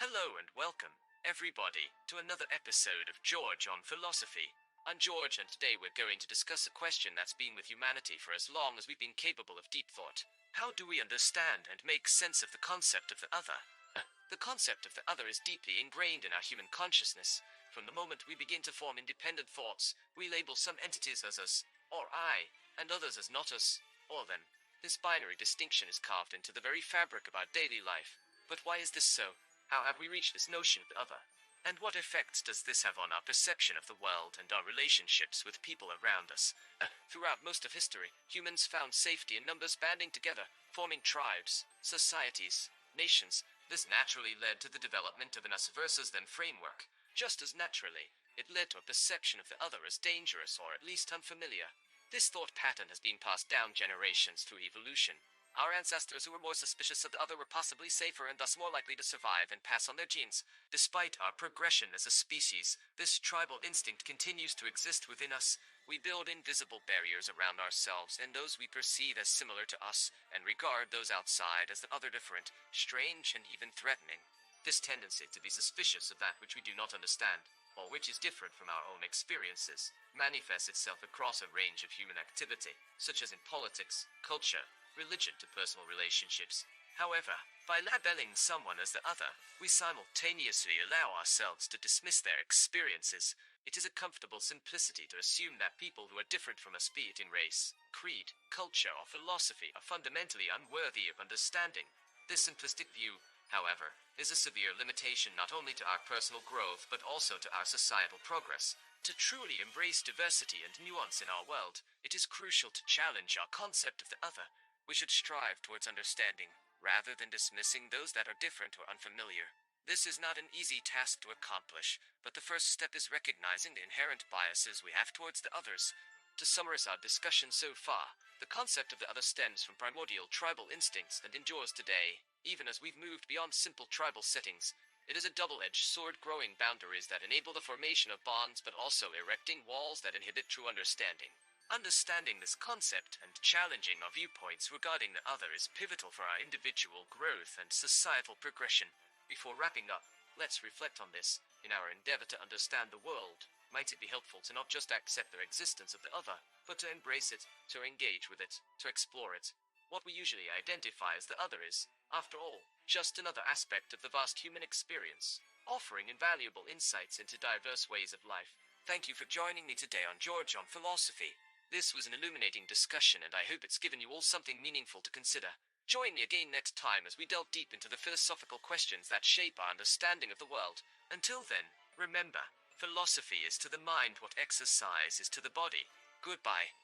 Hello and welcome, everybody, to another episode of George on Philosophy. I'm George, and today we're going to discuss a question that's been with humanity for as long as we've been capable of deep thought. How do we understand and make sense of the concept of the other? The concept of the other is deeply ingrained in our human consciousness. From the moment we begin to form independent thoughts, we label some entities as us, or I, and others as not us, or them. This binary distinction is carved into the very fabric of our daily life. But why is this so? How have we reached this notion of the other? And what effects does this have on our perception of the world and our relationships with people around us? Throughout most of history, humans found safety in numbers banding together, forming tribes, societies, nations. This naturally led to the development of an us versus them framework. Just as naturally, it led to a perception of the other as dangerous or at least unfamiliar. This thought pattern has been passed down generations through evolution. Our ancestors who were more suspicious of the other were possibly safer and thus more likely to survive and pass on their genes. Despite our progression as a species, this tribal instinct continues to exist within us. We build invisible barriers around ourselves and those we perceive as similar to us, and regard those outside as the other different, strange, and even threatening. This tendency to be suspicious of that which we do not understand, or which is different from our own experiences, manifests itself across a range of human activity, such as in politics, culture, religion to personal relationships. However, by labeling someone as the other, we simultaneously allow ourselves to dismiss their experiences. It is a comfortable simplicity to assume that people who are different from us, be it in race, creed, culture, or philosophy, are fundamentally unworthy of understanding. This simplistic view, however, is a severe limitation not only to our personal growth but also to our societal progress. To truly embrace diversity and nuance in our world, it is crucial to challenge our concept of the other. We should strive towards understanding, rather than dismissing those that are different or unfamiliar. This is not an easy task to accomplish, but the first step is recognizing the inherent biases we have towards the others. To summarize our discussion so far, the concept of the other stems from primordial tribal instincts and endures today, even as we've moved beyond simple tribal settings. It is a double-edged sword, growing boundaries that enable the formation of bonds but also erecting walls that inhibit true understanding. Understanding this concept and challenging our viewpoints regarding the other is pivotal for our individual growth and societal progression. Before wrapping up, let's reflect on this. In our endeavor to understand the world, might it be helpful to not just accept the existence of the other, but to embrace it, to engage with it, to explore it? What we usually identify as the other is, after all, just another aspect of the vast human experience, offering invaluable insights into diverse ways of life. Thank you for joining me today on George on Philosophy. This was an illuminating discussion, and I hope it's given you all something meaningful to consider. Join me again next time as we delve deep into the philosophical questions that shape our understanding of the world. Until then, remember, philosophy is to the mind what exercise is to the body. Goodbye.